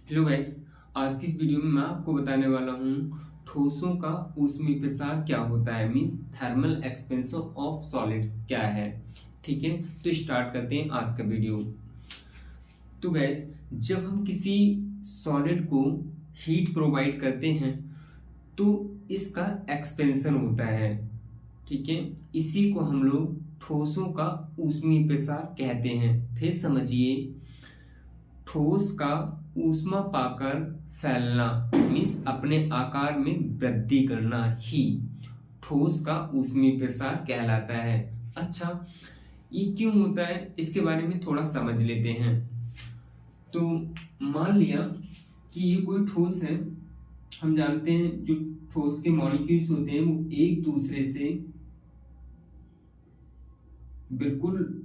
Hello guys. आज की इस वीडियो में मैं आपको बताने वाला हूँ ठोसों का ऊष्मीय प्रसार क्या होता है, means thermal expansion of solids क्या है। ठीक है, तो स्टार्ट करते हैं आज का वीडियो। तो गाइस, जब हम किसी सॉलिड को हीट प्रोवाइड करते हैं तो इसका एक्सपेंशन होता है। ठीक है, इसी को हम लोग ठोसों का ऊष्मीय प्रसार कहते हैं। फिर समझिए, ठोस का ऊष्मा पाकर फैलना मीन्स अपने आकार में वृद्धि करना ही ठोस का ऊष्मीय प्रसार कहलाता है। अच्छा, ये क्यों होता है इसके बारे में थोड़ा समझ लेते हैं। तो मान लिया कि ये कोई ठोस है। हम जानते हैं जो ठोस के मॉलिक्यूल्स होते हैं वो एक दूसरे से बिल्कुल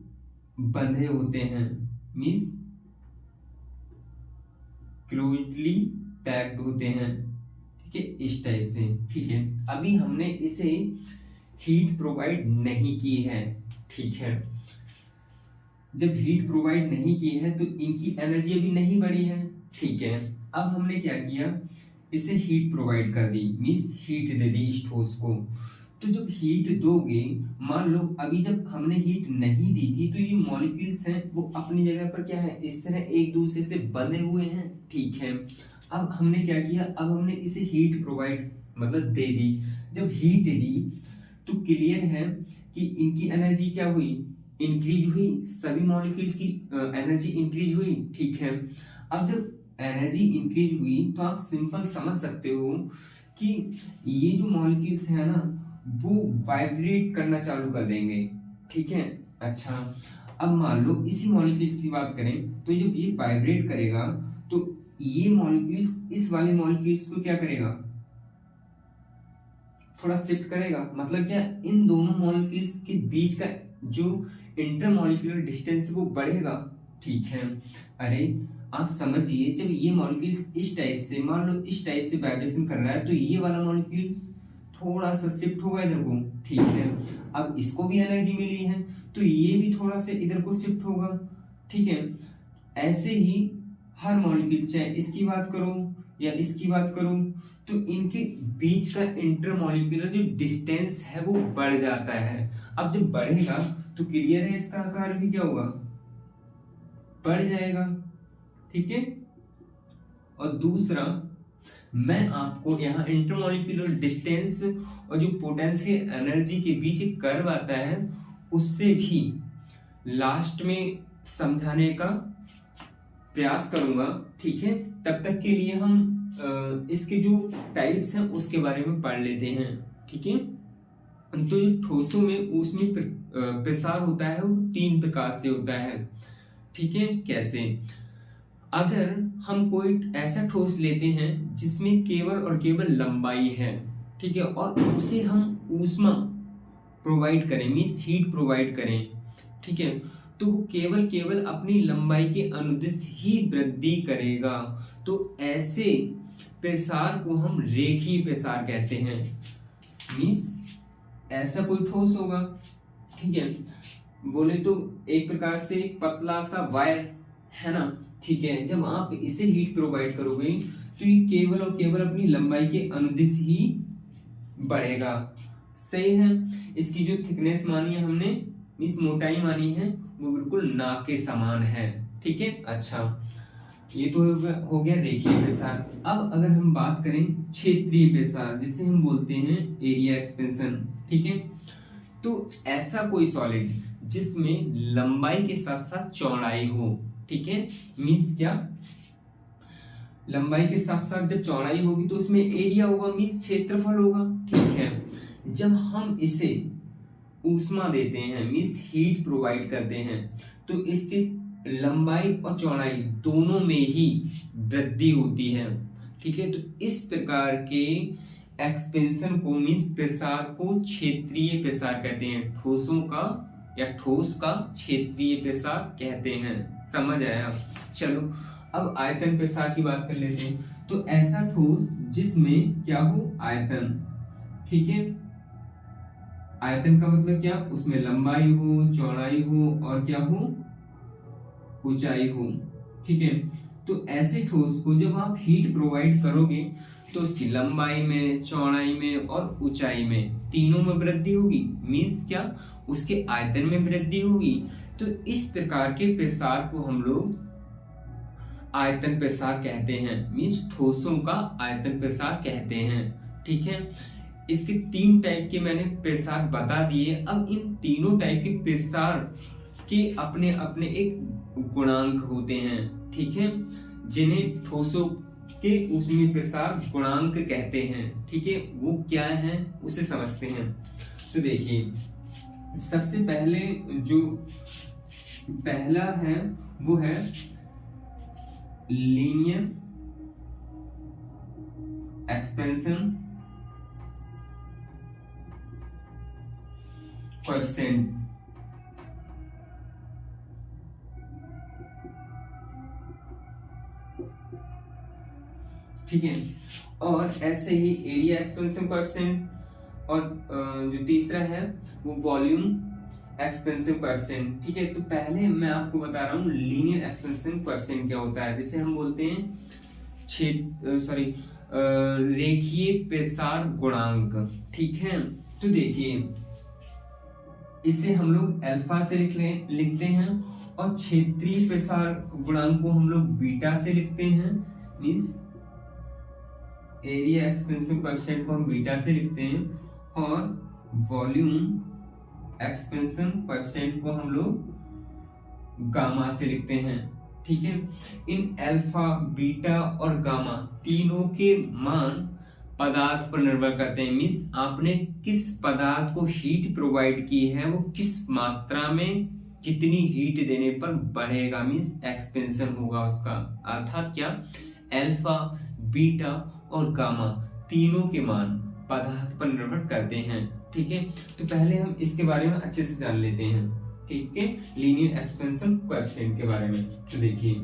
बंधे होते हैं, मीन्स क्लोजली पैक्ड होते हैं। ठीक है, इस टाइप से। ठीक है, अभी हमने इसे हीट प्रोवाइड नहीं की है। ठीक है, जब हीट प्रोवाइड नहीं की है तो इनकी एनर्जी अभी नहीं बढ़ी है। ठीक है, अब हमने क्या किया, इसे हीट प्रोवाइड कर दी, मीन्स हीट दे दी इस ठोस को। तो जब हीट दोगे, मान लो अभी जब हमने हीट नहीं दी थी तो ये मॉलिक्यूल्स हैं वो अपनी जगह पर क्या है, इस तरह एक दूसरे से बंधे हुए हैं। ठीक है, अब हमने क्या किया, अब हमने इसे हीट प्रोवाइड मतलब दे दी। जब हीट दी तो क्लियर है कि इनकी एनर्जी क्या हुई, इंक्रीज हुई। सभी मॉलिक्यूल्स की एनर्जी इंक्रीज हुई। ठीक है, अब जब एनर्जी इंक्रीज हुई तो आप सिंपल समझ सकते हो कि ये जो मॉलिक्यूल्स है ना वो वाइब्रेट करना चालू कर देंगे। ठीक है, अच्छा, अब मान लो इसी मॉलिक्यूल्स की बात करें तो जब ये वाइब्रेट करेगा तो ये मॉलिक्यूल्स इस वाले मॉलिक्यूल्स को क्या करेगा, थोड़ा शिफ्ट करेगा। मतलब क्या, इन दोनों मॉलिक्यूल्स के बीच का जो इंटरमॉलिक्यूलर डिस्टेंस वो बढ़ेगा। ठीक है, अरे आप समझिए, जब ये मॉलिक्यूल्स इस टाइप से, मान लो इस टाइप से वाइब्रेशन कर रहा है तो ये वाला मॉलिक्यूल थोड़ा सा शिफ्ट होगा इधर को। ठीक है, अब इसको भी एनर्जी मिली है तो ये भी थोड़ा सा इधर को शिफ्ट होगा। ठीक है, ऐसे ही हर मॉलिक्यूल, चाहे इसकी बात करो या इसकी बात करो, तो इनके बीच का इंटरमॉलिक्यूलर जो डिस्टेंस है वो बढ़ जाता है। अब जब बढ़ेगा तो क्लियर है इसका आकार भी क्या होगा, बढ़ जाएगा। ठीक है, और दूसरा, मैं आपको यहाँ इंटरमॉलिक्यूलर डिस्टेंस और जो पोटेंशियल एनर्जी के बीच एक कर्व आता है उससे भी लास्ट में समझाने का प्रयास करूंगा। ठीक है, तब तक के लिए हम इसके जो टाइप्स हैं उसके बारे में पढ़ लेते हैं। ठीक है, तो ठोसों में ऊष्मीय प्रसार होता है वो 3 प्रकार से होता है। ठीक है, कैसे, अगर हम कोई ऐसा ठोस लेते हैं जिसमें केवल और केवल लंबाई है, ठीक है, और उसे हम ऊष्मा प्रोवाइड करें, मीन्स हीट प्रोवाइड करें, ठीक है, तो वो केवल केवल अपनी लंबाई के अनुदिश ही वृद्धि करेगा। तो ऐसे प्रसार को हम रेखीय प्रसार कहते हैं। मीन्स ऐसा कोई ठोस होगा, ठीक है, बोले तो एक प्रकार से पतला सा वायर है ना। ठीक है, जब आप इसे हीट प्रोवाइड करोगे तो ये केवल और केवल अपनी लंबाई के अनुदिश ही बढ़ेगा। सही है, इसकी जो थिकनेस मानी है हमने, इस मोटाई मानी है, वो बिल्कुल नाक के समान है। ठीक है, अच्छा, ये तो हो गया रेखीय प्रसार। अब अगर हम बात करें क्षेत्रीय प्रसार, जिसे हम बोलते हैं एरिया एक्सपेंशन। ठीक है, तो ऐसा कोई सॉलिड जिसमें लंबाई के साथ साथ चौड़ाई हो। ठीक है, मीन्स क्या, लंबाई के साथ साथ जब चौड़ाई होगी तो उसमें एरिया होगा, मीन्स क्षेत्रफल होगा। ठीक है, जब हम इसे ऊष्मा देते हैं, मीन्स हीट प्रोवाइड करते हैं, तो इसके लंबाई और चौड़ाई दोनों में ही वृद्धि होती है। ठीक है, तो इस प्रकार के एक्सपेंशन को, मीन्स प्रसार को क्षेत्रीय प्रसार कहते हैं। ठोसों का या ठोस का क्षेत्रीय प्रसार कहते हैं। समझ आया? चलो, अब आयतन प्रसार की बात कर लेते हैं। तो ऐसा ठोस जिसमें क्या हो, आयतन। ठीक है, आयतन का मतलब क्या, उसमें लंबाई हो, चौड़ाई हो और क्या हो, ऊंचाई हो। ठीक है, तो ऐसे ठोस को जब आप हीट प्रोवाइड करोगे तो उसकी लंबाई में, चौड़ाई में और ऊंचाई में तीनों में वृद्धि होगी। मीन्स क्या, उसके आयतन में वृद्धि होगी। तो इस प्रकार के प्रसार को हम लोग आयतन प्रसार कहते हैं। मीन्स ठोसों का आयतन प्रसार कहते हैं। ठीक है, इसके 3 टाइप के मैंने प्रसार बता दिए। अब इन तीनों टाइप के प्रसार के अपने अपने एक गुणांक होते हैं। ठीक है, जिन्हें ठोसों के उसमें प्रसार गुणांक कहते हैं। ठीक है, वो क्या है उसे समझते हैं। तो देखिए, सबसे पहले जो पहला है वो है लीनियर एक्सपेंशन कोएफिशिएंट। ठीक है, और ऐसे ही एरिया एक्सपेंशन कोएफिशिएंट, और जो तीसरा है वो वॉल्यूम एक्सपेंशन कोएफिशिएंट। ठीक है, तो पहले मैं आपको बता रहा हूँ लीनियर एक्सपेंशन कोएफिशिएंट क्या होता है, जिसे हम बोलते हैं रेखीय प्रसार गुणांक। ठीक है, तो देखिए, इसे हम लोग अल्फा से लिखते हैं, और क्षेत्रीय प्रसार गुणांक को हम लोग बीटा से लिखते हैं। मींस एरिया एक्सपेंशन कोएफिशिएंट को हम बीटा से लिखते हैं, और वॉल्यूम एक्सपेंशन कोएफिशिएंट को हम लोग गामा से लिखते हैं। ठीक है, इन अल्फा, बीटा और गामा तीनों के मान पदार्थ पर निर्भर करते हैं। मींस आपने किस पदार्थ को हीट प्रोवाइड की है, वो किस मात्रा में कितनी हीट देने पर बढ़ेगा, मींस एक्सपेंशन होगा उसका। अर्थात क्या, अल्फा, बीटा और गामा तीनों के मान पदार्थ पर निर्भर करते हैं। ठीक है, तो पहले हम इसके बारे में अच्छे से जान लेते हैं। ठीक है, लीनियर एक्सपेंशन कोएफिशिएंट के बारे में। तो देखिए,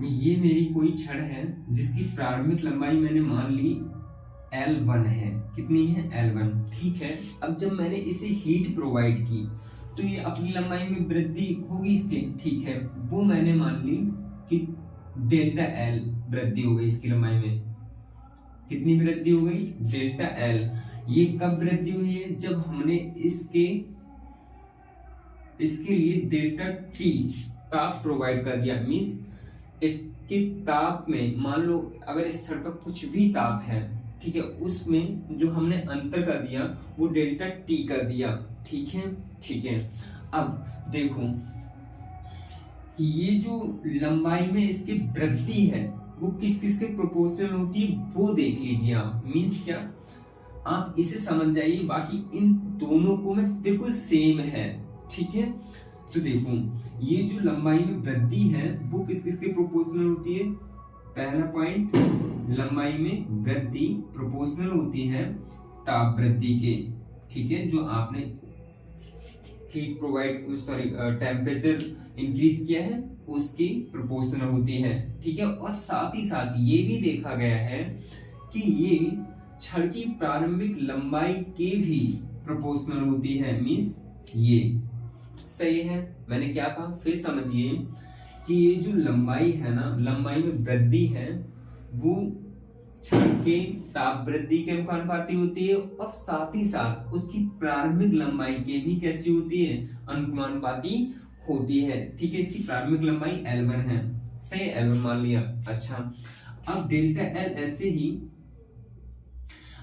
ये मेरी कोई छड़ है जिसकी प्रारंभिक लंबाई मैंने मान ली L1 है। कितनी है? L1। ठीक है, अब जब मैंने इसे हीट प्रोवाइड की तो ये अपनी लंबाई में वृद्धि होगी इसके। ठीक है, वो मैंने मान ली कि डेल्टा L वृद्धि हो गई इसकी लंबाई में। कितनी वृद्धि हो गई? Delta L। ये कब वृद्धि हुई है? जब हमने इसके लिए डेल्टा T ताप प्रोवाइड कर दिया। मींस इसके ताप में, मान लो अगर इस छड़ का कुछ भी ताप है, ठीक है, उसमें जो हमने अंतर कर दिया वो डेल्टा T कर दिया। ठीक है, ठीक है। अब देखो, ये जो लंबाई में इसकी वृद्धि है वो किस किस के प्रोपोर्शनल होती है वो देख लीजिए आप। मींस क्या, आप इसे समझ जाइए, बाकी इन दोनों को में बिल्कुल सेम है। ठीक है, तो देखो, ये जो लंबाई में वृद्धि है वो किस किस के प्रोपोर्शनल होती है? पहला पॉइंट, लंबाई में वृद्धि प्रोपोर्शनल होती है ताप वृद्धि के। ठीक है, जो आपने हीट प्रोवाइड टेम्परेचर इंक्रीज किया है उसकी प्रोपोर्शनल होती है। ठीक है, और साथ ही साथ ये भी देखा गया है कि ये छड़ की प्रारंभिक लंबाई के भी प्रोपोर्शनल होती है। मींस ये सही है। मैंने क्या कहा, फिर समझिए कि ये जो लंबाई है ना, लंबाई में वृद्धि है वो छड़ के ताप वृद्धि के अनुपाती होती है, और साथ ही साथ उसकी प्रारंभिक लंबाई के भी कैसी होती है? अनुपाती होती है। ठीक है, इसकी प्रारंभिक लंबाई L1 है। सही, L1 मान लिया। अच्छा, अब डेल्टा L ऐसे ही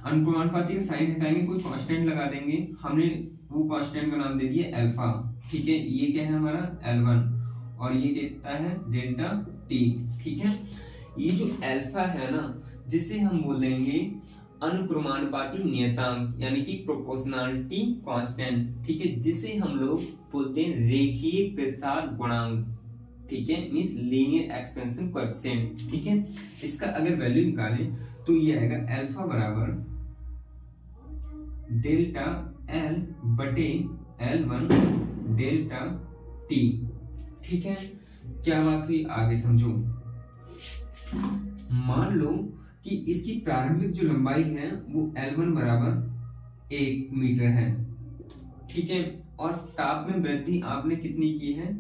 अनुपाती का साइन हटाएंगे, कोई कांस्टेंट लगा देंगे। हमने वो कांस्टेंट का नाम दे दिया अल्फा। ठीक है, ये क्या है हमारा? L1, और ये कितना है? Delta T। ठीक है, ये जो अल्फा है ना, जिसे हम बोल देंगे अनुक्रमानुपाती नियतांक, यानी कि प्रोपोर्शनलिटी कांस्टेंट। ठीक है, जिसे हम लोग बोलते हैं रेखीय प्रसार गुणांक। ठीक है, मींस लीनियर एक्सपेंशन कोएफिशिएंट। ठीक है, इसका अगर वैल्यू निकालें तो ये आएगा अल्फा बराबर डेल्टा एल बटे L1 डेल्टा टी। ठीक है, क्या बात हुई आगे समझो। मान लो कि इसकी प्रारंभिक जो लंबाई है वो L1 बराबर 1 मीटर है। ठीक है, और ताप में वृद्धि आपने कितनी की है,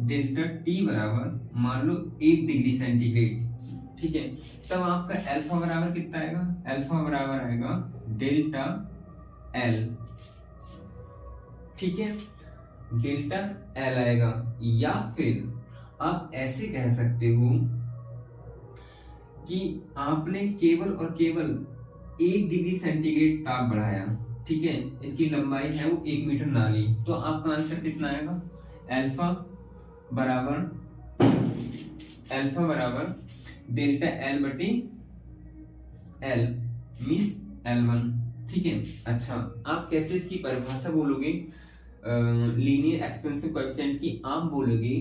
डेल्टा टी बराबर मान लो 1 डिग्री सेंटीग्रेड। ठीक है, तब आपका अल्फा बराबर कितना आएगा, अल्फा बराबर आएगा डेल्टा एल। ठीक है, डेल्टा एल आएगा, या फिर आप ऐसे कह सकते हो कि आपने केवल और केवल 1 डिग्री सेंटीग्रेड ताप बढ़ाया। ठीक है, इसकी लंबाई है वो 1 मीटर ना ली, तो आपका आंसर कितना आएगा, अल्फा बराबर डेल्टा एल बटे एल मींस L1। ठीक है, अच्छा आप कैसे इसकी परिभाषा बोलोगे लीनियर एक्सपेंशन कोएफिशिएंट की, आप बोलोगे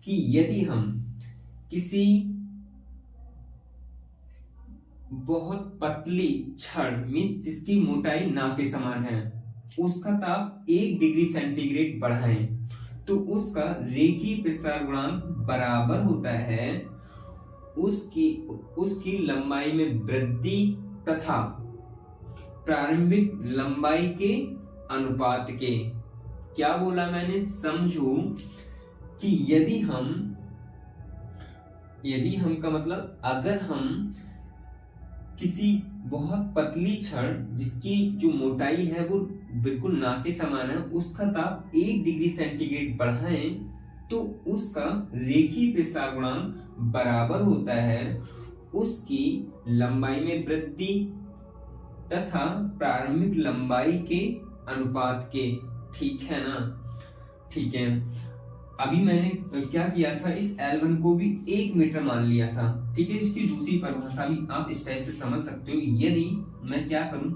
कि यदि हम किसी बहुत पतली छड़ मींस जिसकी मोटाई ना के समान है उसका ताप 1 डिग्री सेंटीग्रेड बढ़ाएं तो उसका रेखीय प्रसार गुणांक बराबर होता है उसकी लंबाई में वृद्धि तथा प्रारंभिक लंबाई के अनुपात के। क्या बोला मैंने, समझो कि यदि हम का मतलब अगर हम किसी बहुत पतली छड़ जिसकी जो मोटाई है वो बिल्कुल ना के समान है उसका ताप 1 डिग्री सेंटीग्रेड बढ़ाएं तो उसका रेखीय प्रसार गुणांक बराबर होता है उसकी लंबाई में वृद्धि तथा प्रारंभिक लंबाई के अनुपात के। ठीक है ना, ठीक है। अभी मैंने क्या किया था, इस L1 को भी 1 मीटर मान लिया था। ठीक है, इसकी दूसरी परिभाषा भी आप इस टाइप से समझ सकते हो। यदि मैं क्या करूं,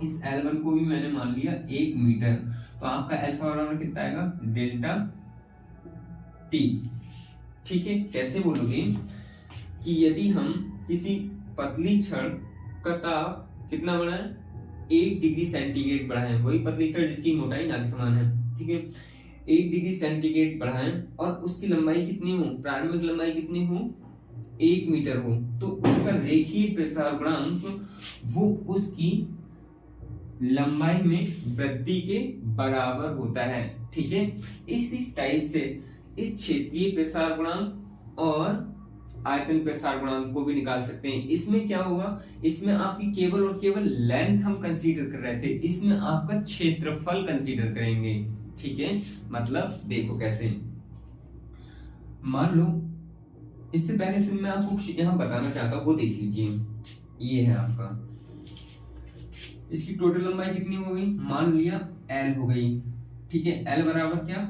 इस L1 को भी मैंने मान लिया 1 मीटर, तो आपका अल्फा बराबर कितना आएगा, डेल्टा टी। ठीक है, कैसे बोलोगे कि यदि हम किसी पतली छड़ का ताप कितना बढ़ाएं, 1 डिग्री सेंटीग्रेड बढ़ाएं, वही पतली छड़ जिसकी मोटाई ना के समान है। ठीक है, 1 डिग्री सेंटीग्रेड बढ़ाएं और उसकी लंबाई कितनी हो, प्रारंभिक लंबाई कितनी हो, 1 मीटर हो, तो उसका रेखीय प्रसार गुणांक वो उसकी लंबाई में वृद्धि के बराबर होता है। ठीक है, इस टाइप से इस क्षेत्रीय प्रसार गुणांक और आयतन प्रसार गुणांक को भी निकाल सकते हैं। इसमें क्या होगा, इसमें आपकी केवल और केवल लेंथ हम कंसीडर कर रहे थे, इसमें आपका क्षेत्रफल कंसीडर करेंगे। ठीक है, मतलब देखो कैसे, मान लो इससे पहले से मैं आपको यहां बताना चाहता हूं, वो देख लीजिए। ये है आपका, इसकी टोटल लंबाई कितनी हो गई, मान लिया L हो गई। ठीक है, L बराबर क्या,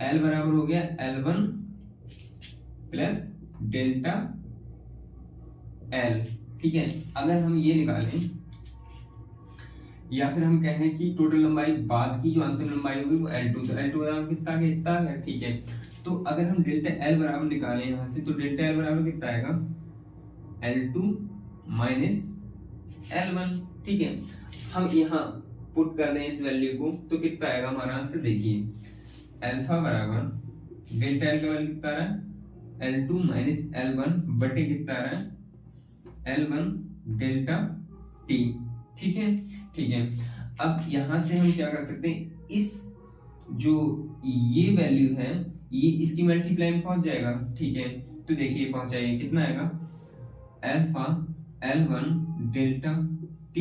L बराबर हो गया L1 प्लस डेल्टा L। ठीक है, अगर हम ये निकालें या फिर हम कहें कि टोटल लंबाई बाद की जो अंतिम लंबाई होगी वो L2, तो L2 बराबर कितना है, इतना है। ठीक है, तो अगर हम डेल्टा L बराबर निकालें यहां से, तो डेल्टा L बराबर कितना आएगा, L2 माइनस L1। ठीक है, हम यहाँ पुट कर दें इस वैल्यू को तो कितना आएगा हमारा आंसर, देखिए अल्फा बराबर डेल्टा L का वैल्यू कितना आ रहा है, L2 माइनस L1 बटे कितना आ रहा है, L1 डेल्टा T। ठीक है, ठीक है, अब यहां से हम क्या कर सकते हैं, इस जो ये वैल्यू है ये इसकी मल्टीप्लाई में पहुंच जाएगा। ठीक है, तो देखिए पहुंच जाएगा, कितना आएगा, अल्फा L1 डेल्टा T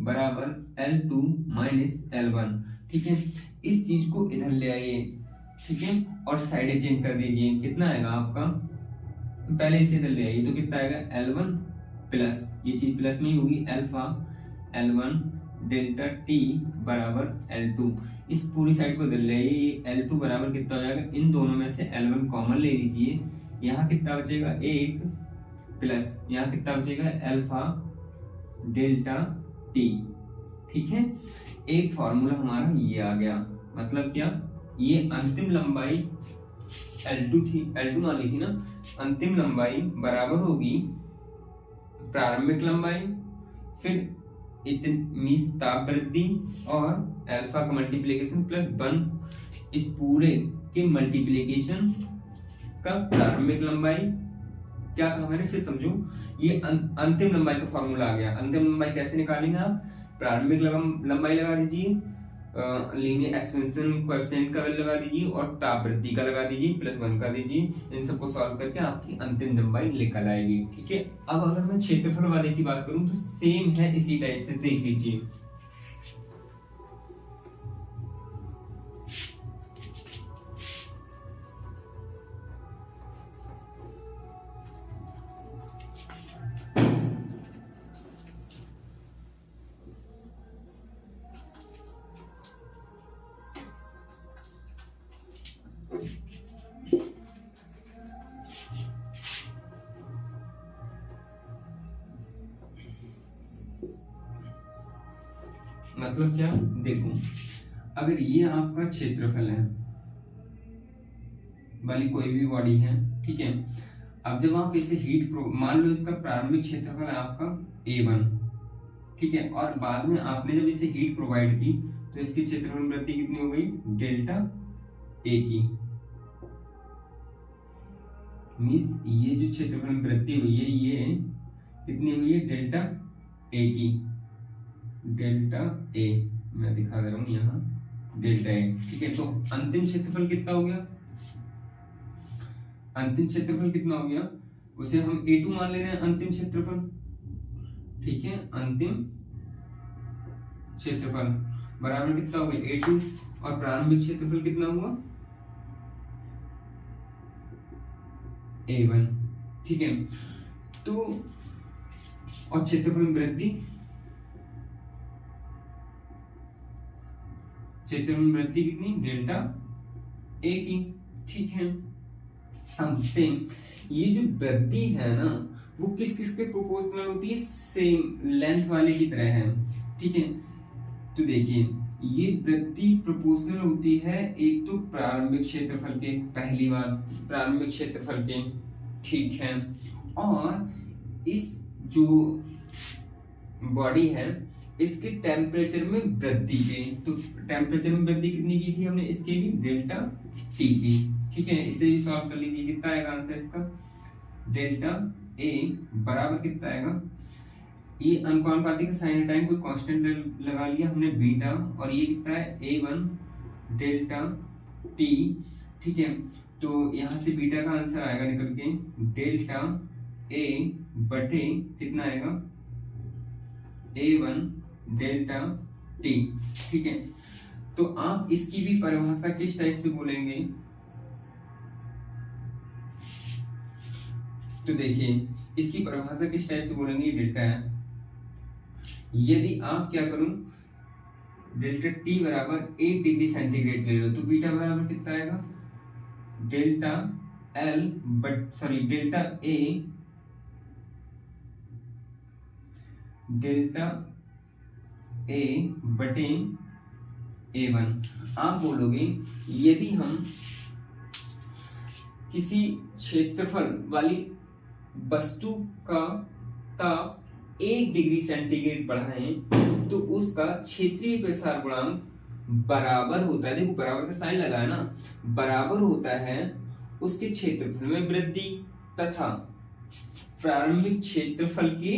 बराबर L2 माइनस L1। ठीक है, इस चीज को इधर ले आइए। ठीक है, और साइडें चेंज कर दीजिए, कितना आएगा आपका, पहले इसे इधर ले आइए तो कितना आएगा, L1 प्लस, ये चीज प्लस में ही होगी, अल्फा L1 डेल्टा T बराबर L2। इस पूरी साइड को इधर ले आइए, L2 बराबर कितना हो जाएगा, इन दोनों में से L1 कॉमन ले लीजिए, यहाँ कितना बचेगा, 1 प्लस यहाँ कितना बचेगा, अल्फा डेल्टा T। ठीक है, एक फॉर्मूला हमारा ये आ गया, मतलब क्या, ये अंतिम लंबाई L2 थी, L2 मान ली थी ना, अंतिम लंबाई बराबर होगी प्रारंभिक लंबाई, फिर इतनी ताप वृद्धि और अल्फा का मल्टीप्लिकेशन प्लस 1 इस पूरे के मल्टीप्लिकेशन का प्रारंभिक लंबाई। क्या कहा मैंने, फिर समझो, ये अंतिम लंबाई का फॉर्मूला आ गया। अंतिम लंबाई कैसे निकालेंगे आप, प्रारंभिक लंबाई लगा दीजिए, लीनियर एक्सपेंशन कोएफिशिएंट का वैल्यू लगा दीजिए और ताप वृद्धि का लगा दीजिए, प्लस 1 का दीजिए। इन सबको सॉल्व करके आपकी अंतिम लंबाई निकल आएगी। ठीक है, अब अगर मैं क्षेत्रफल वाले की बात करूं तो सेम है, इसी टाइप से देख लीजिए। मतलब क्या, देखो, अगर ये आपका क्षेत्रफल है वाली कोई भी बॉडी है, ठीक है, अब जब आप इसे मान लो इसका प्रारंभिक क्षेत्रफल है आपका A1, ठीक है, और बाद में आपने जब इसे हीट प्रोवाइड की तो इसकी क्षेत्रफल वृद्धि कितनी हो गई, डेल्टा A की। मींस ये जो क्षेत्रफल वृद्धि हुई है ये कितनी हुई है, डेल्टा A की, डेल्टा A मैं दिखा दे रहा हूं यहाँ, डेल्टा A। ठीक है, तो अंतिम क्षेत्रफल कितना हो गया, अंतिम क्षेत्रफल कितना हो गया, उसे हम A2 मान ले रहे हैं अंतिम क्षेत्रफल। ठीक है, अंतिम क्षेत्रफल बराबर कितना हो गया, A2, और प्रारंभिक क्षेत्रफल कितना हुआ, A1। ठीक है, तो और क्षेत्रफल वृद्धि, क्षेत्रफल वृद्धि कितनी, डेल्टा A की। ठीक है, अब सेम ये जो वृद्धि है ना वो किस किस के प्रोपोर्शनल होती है, सेम लेंथ वाले की तरह है। ठीक है, तो देखिए ये वृद्धि प्रोपोर्शनल होती है एक तो प्रारंभिक क्षेत्रफल के, पहली बात प्रारंभिक क्षेत्रफल के, ठीक है, और इस जो बॉडी है इसके टेम्परेचर में वृद्धि के, तो टेम्परेचर में वृद्धि कितनी की थी हमने, इसके भी डेल्टा T की। ठीक है, इसे भी सॉल्व कर लीजिए, कितना आएगा आंसर इसका, डेल्टा A बराबर कितना आएगा, ये अनुपाती का साइन हटाएं, कोई कांस्टेंट लगा लिया हमने बीटा, और ये कितना है A1 डेल्टा T। ठीक है, तो यहाँ से बीटा का आंसर आएगा निकल के डेल्टा A बटे कितना आएगा, A1 डेल्टा T। ठीक है, तो आप इसकी भी परिभाषा किस टाइप से बोलेंगे, तो देखिए इसकी परिभाषा किस टाइप से बोलेंगे, डेल्टा है, यदि आप क्या करूं, डेल्टा T बराबर 8 डिग्री सेंटीग्रेड ले लो तो बीटा बराबर कितना आएगा, delta L delta A delta A बटे A1। आप बोलोगे यदि हम किसी क्षेत्रफल वाली वस्तु का ताप 1 डिग्री सेंटीग्रेड बढ़ाएं तो उसका क्षेत्रीय प्रसार गुणांक बराबर होता है, देखो बराबर का साइन लगाया ना, बराबर होता है उसके क्षेत्रफल में वृद्धि तथा प्रारंभिक क्षेत्रफल के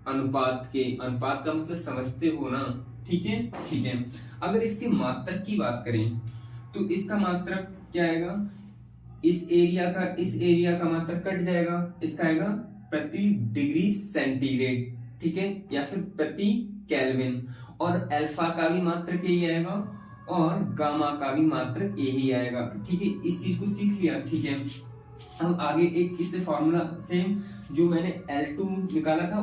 अनुपात के, अनुपात का मतलब समझते हो ना। ठीक है, ठीक है, अगर इसके मात्रक की बात करें तो इसका मात्रक क्या आएगा, इस एरिया का मात्रक कट जाएगा, इसका आएगा प्रति डिग्री सेंटीग्रेड, ठीक है, या फिर प्रति केल्विन, और अल्फा का भी मात्रक यही आएगा और गामा का भी मात्रक यही आएगा। ठीक है, इस चीज को सीख लिया। ठीक है, अब आगे एक इससे फॉर्मूला सेम जो मैंने L2 निकाला था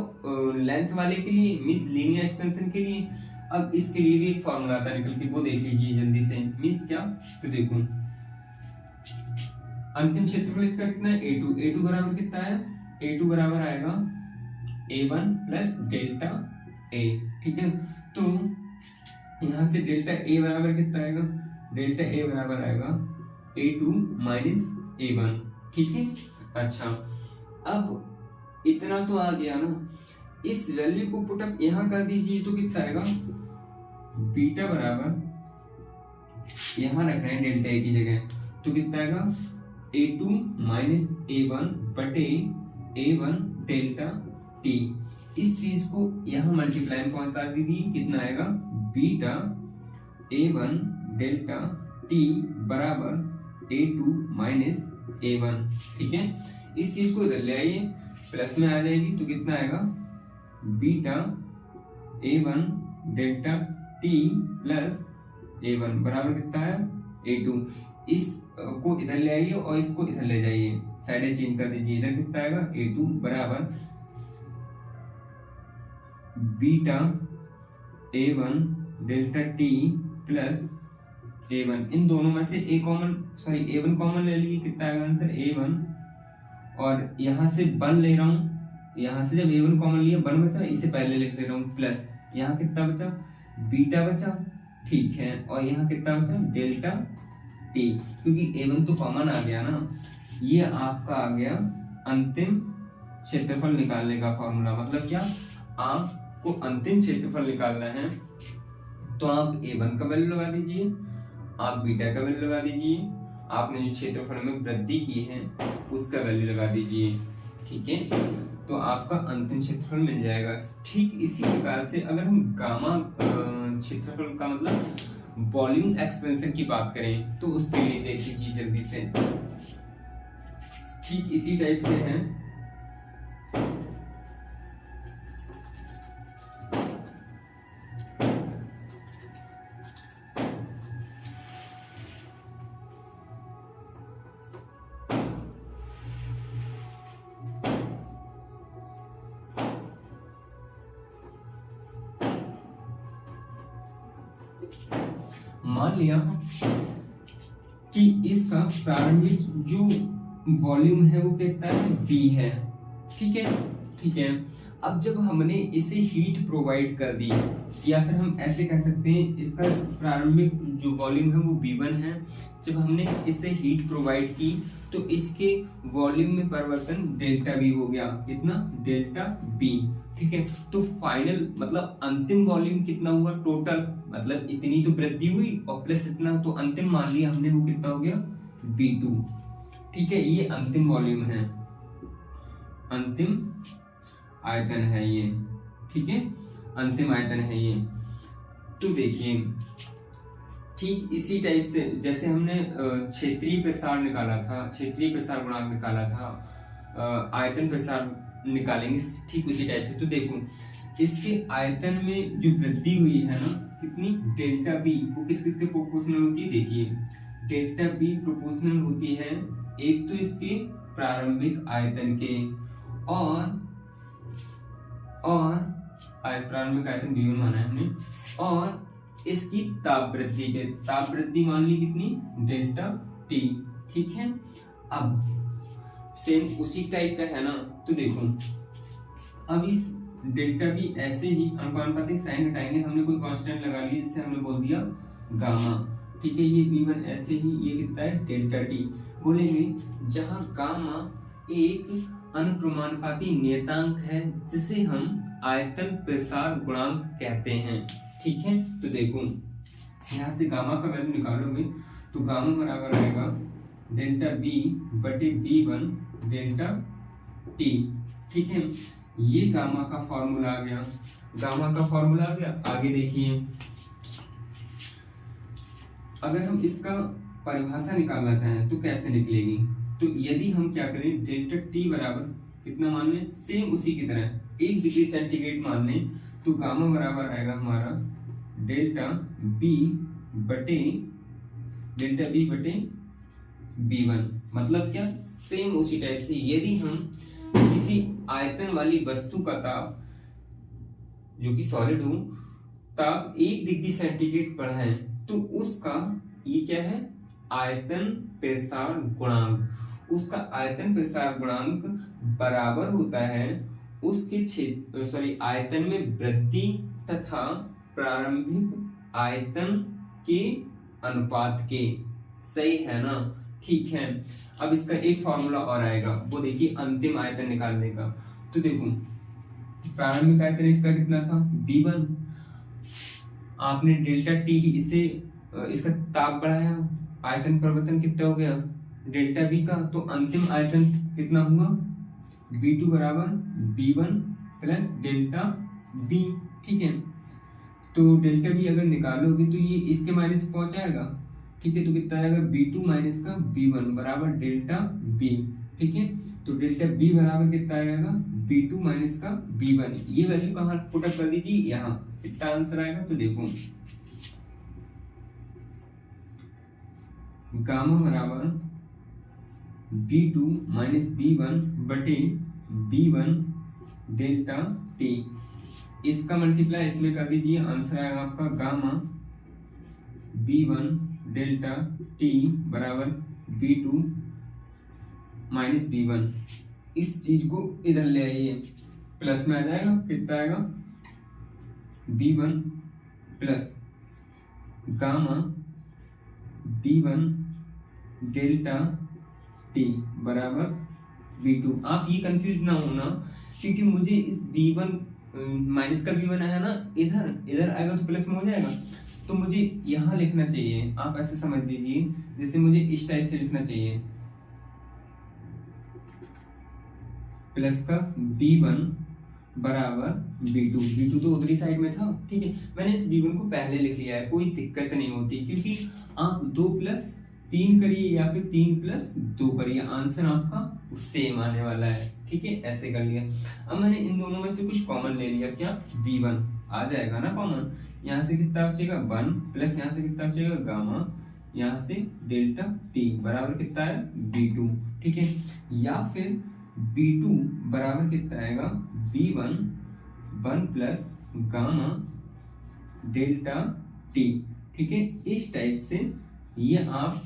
लेंथ वाले के लिए, मींस लीनियर एक्सपेंशन के लिए, अब इसके लिए भी एक फॉर्मूला आता निकल के, वो देख लीजिए जल्दी से। मींस क्या, तो देखो अंतिम क्षेत्रफल इसका कितना है, A2 बराबर कितना है, A2 बराबर आएगा A1 प्लस डेल्टा A। ठीक है, तो यहां से डेल्टा A बराबर कितना आएगा, डेल्टा A बराबर आएगा A2 माइनस A1, ठीक है। अच्छा, अब इतना तो आ गया ना, इस वैल्यू को पुटअप यहाँ कर दीजिए तो कितना आएगा, बीटा बराबर यहाँ रख रहे हैं डेल्टा ए की जगह, तो कितना आएगा A2 माइनस A1 बटे A1 डेल्टा टी। इस चीज को यहाँ मल्टीप्लाई में पहुंचा दीजिए, कितना आएगा बीटा A1 डेल्टा टी बराबर A2 माइनस A1, ठीक है। इस चीज को इधर ले आइए, प्लस में आ जाएगी तो कितना आएगा beta A1 delta T plus A1 बराबर कितना है A2। इस को इधर ले आइए और इसको इधर ले जाइए, साइडें चेंज कर दीजिए, इधर कितना आएगा A2 बराबर beta A1 delta T plus A1। इन दोनों में से A1 कॉमन ले लीजिए, कितना आएगा आंसर A1, और यहाँ से 1 ले रहा हूँ, यहाँ से जब A1 कॉमन लिया 1 बचा, इसे पहले लिख ले रहा हूँ, प्लस यहाँ कितना बचा बीटा बचा, ठीक है, और यहाँ कितना बचा डेल्टा टी, क्योंकि A1 तो कॉमन आ गया ना। ये आपका आ गया अंतिम क्षेत्रफल निकालने का फॉर्मूला। मतलब क्या, आपको अंतिम क्षेत्रफल निकालना है तो आप A1 का वैल्यू लगा दीजिए, आप बीटा का वैल्यू लगा दीजिए, आपने जो क्षेत्रफल में वृद्धि की है उसका वैल्यू लगा दीजिए, ठीक है, तो आपका अंतिम क्षेत्रफल मिल जाएगा। ठीक इसी प्रकार से अगर हम गामा क्षेत्रफल का मतलब वॉल्यूम एक्सपेंशन की बात करें तो उसके लिए देख लीजिए जल्दी से, ठीक इसी टाइप से है। मान लिया कि इसका प्रारंभिक जो वॉल्यूम है वो कितना है B है, ठीक है, ठीक है। अब जब हमने इसे हीट प्रोवाइड कर दी, या फिर हम ऐसे कह सकते हैं इसका प्रारंभिक जो वॉल्यूम है वो B1 है, जब हमने इसे हीट प्रोवाइड की तो इसके वॉल्यूम में परिवर्तन डेल्टा B हो गया, कितना डेल्टा B, ठीक है। तो फाइनल मतलब अंतिम वॉल्यूम कितना हुआ टोटल, मतलब इतनी तो वृद्धि हुई और प्लस इतना, तो अंतिम मान लिया हमने वो कितना हो गया B2, ठीक है। ये अंतिम वॉल्यूम है, अंतिम आयतन है ये, ठीक है, अंतिम आयतन है ये। तो देखिए ठीक इसी टाइप से जैसे हमने क्षेत्रीय प्रसार निकाला था, क्षेत्रीय प्रसार गुणांक निकाला था, आयतन प्रसार निकालेंगे ठीक उसी टाइप से। तो देखो इसके आयतन में जो वृद्धि हुई है ना कितनी, डेल्टा बी, वो किस किस के प्रोपोर्शनल होती है, देखिए डेल्टा बी प्रोपोर्शनल होती है एक तो इसके प्रारंभिक आयतन के और प्रारंभिक आयतन B1 माना है हमने, और इसकी ताप वृद्धि के, ताप वृद्धि मान ली कितनी डेल्टा टी, ठीक है। अब सेम उसी टाइप का है ना, तो देखो अब इस डेल्टा बी ऐसे ही अनुपातिक साइन हटाएंगे, हमने कोई कांस्टेंट लगा लिया जिसे हमने बोल दिया गामा, ठीक है। ये B1 ऐसे ही, ये कितना है डेल्टा टी, बोलेंगे जहां गामा एक अनुक्रमानुपाती नियतांक है जिसे हम आयतन प्रसार गुणांक कहते हैं, ठीक है। तो देखो यहाँ से गामा का वैल्यू निकालोगे तो गामा बराबर आएगा डेल्टा बी बटे B1 डेल्टा टी, ठीक है। ये गामा का फॉर्मूला आ गया, गामा का फॉर्मूला आ गया। आगे देखिए अगर हम इसका परिभाषा निकालना चाहें तो कैसे निकलेगी, तो यदि हम क्या करें डेल्टा टी बराबर कितना मान लें, सेम उसी की तरह 1 डिग्री सेंटीग्रेड मान लें, तो गामा बराबर आएगा हमारा डेल्टा बी बटे B1। मतलब क्या, सेम उसी टाइप से यदि हम किसी आयतन वाली वस्तु का ताप जो कि सॉलिड हो ताप 1 डिग्री सेंटीग्रेड बढ़ाएं तो उसका ये क्या है आयतन प्रसार गुणांक, उसका आयतन प्रसार गुणांक बराबर होता है उसके आयतन में वृद्धि तथा प्रारंभिक आयतन के अनुपात के, सही है ना। ठीक है। अब इसका एक फॉर्मूला और आएगा, वो देखिए अंतिम आयतन निकालने का। तो देखो प्रारंभिक आयतन इसका कितना था V1, आपने डेल्टा टी इसे इसका ताप बढ़ाया, आयतन परिवर्तन कितना हो गया डेल्टा V का, तो अंतिम आयतन कितना हुआ V2 बराबर V1 प्लस डेल्टा B, ठीक है। तो डेल्टा B अगर निकालोगे तो ये इसके माइनस पहुंच जाएगा, ठीक है। तो कितना आएगा V2 माइनस का V1 बराबर डेल्टा B, ठीक है। तो डेल्टा B बराबर कितना आएगा V2 माइनस का V1, ये वैल्यू कहाँ पुट अप कर दीजिए यहाँ, कितना आंसर आएगा। तो देखो गामा बराबर V2 माइनस V1 बटे V1 डेल्टा T, इसका मल्टीप्लाई इसमें कर दीजिए, आंसर आएगा आपका गामा V1 डेल्टा T बराबर V2 माइनस V1। इस चीज को इधर ले आइए, प्लस में आ जाएगा, कितना आएगा V1 plus gamma V1 delta T बराबर V2। आप ये कंफ्यूज ना होना, क्योंकि मुझे इस V1 माइनस का V1 आया ना, इधर आएगा तो प्लस में हो जाएगा, तो मुझे यहाँ लिखना चाहिए, आप ऐसे समझ लीजिए जैसे मुझे इस टाइप से लिखना चाहिए, प्लस का V1 बराबर V2 तो उधरी साइड में था, ठीक है। मैंने इस V1 को पहले लिख लिया है, कोई दिक्कत नहीं होती, क्योंकि आप 2 प्लस 3 करिए या फिर 3 प्लस 2 करिए, आंसर आपका सेम आने वाला है, ठीक है। ऐसे कर लिया। अब मैंने इन दोनों में से कुछ कॉमन ले लिया, क्या V1 आ जाएगा ना कॉमन, यहाँ से कितना बचेगा 1 प्लस यहाँ से कितना बचेगा गामा, यहाँ से डेल्टा T बराबर कितना है V2, ठीक है। या फिर V2 बराबर कितना आएगा V1 1 plus gamma delta T, ठीक है। इस टाइप से ये आप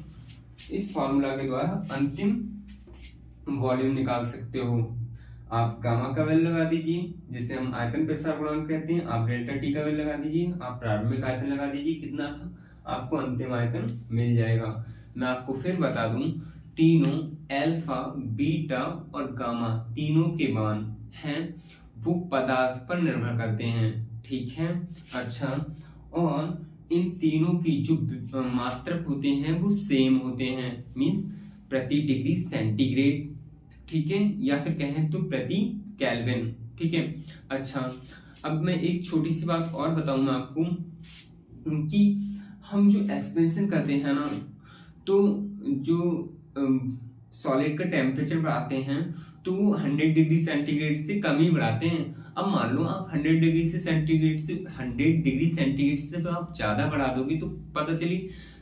इस फॉर्मूला के द्वारा अंतिम वॉल्यूम निकाल सकते हो। आप गामा का वैल्यू लगा दीजिए, जिसे हम आयतन प्रसार गुणांक कहते हैं, आप डेल्टा टी का वैल्यू लगा दीजिए, आप प्रारंभिक आयतन लगा दीजिए, कितना था आपको अंतिम आयतन मिल जाएगा। मैं आपको फिर बता दूं, तीनों अल्फा बीटा और गामा तीनों के मान हैं वो पदार्थ पर निर्भर करते हैं, ठीक है। अच्छा, और इन तीनों की जो मात्रक होते हैं वो सेम होते हैं, मीन्स प्रति डिग्री सेंटीग्रेड, ठीक है, या फिर कहें तो प्रति केल्विन, ठीक है। अच्छा, अब मैं एक छोटी सी बात और बताऊंगा आपको कि हम जो एक्सपेंशन करते हैं ना, तो जो सॉलिड का टेम्परेचर बढ़ाते हैं तो वो 100 डिग्री सेंटीग्रेड से कम ही बढ़ाते हैं। अब मान लो आप 100 डिग्री सेंटीग्रेड से तो आप ज्यादा बढ़ा दोगे तो पता चली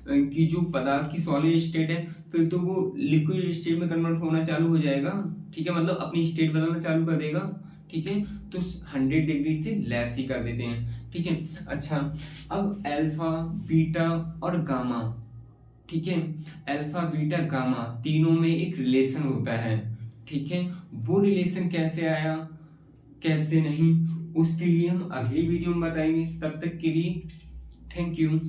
कि जो पदार्थ की सॉलिड स्टेट है फिर तो वो लिक्विड स्टेट में कन्वर्ट होना चालू हो जाएगा, ठीक है, मतलब अपनी स्टेट बदलना चालू कर देगा, ठीक है। तो 100 डिग्री से लेस ही कर देते हैं, ठीक है। अच्छा, अब अल्फा बीटा और गामा, ठीक है, अल्फा बीटा गामा तीनों में एक रिलेशन होता है, ठीक है। वो रिलेशन कैसे आया कैसे नहीं, उसके लिए हम अगली वीडियो में बताएंगे। तब तक के लिए थैंक यू।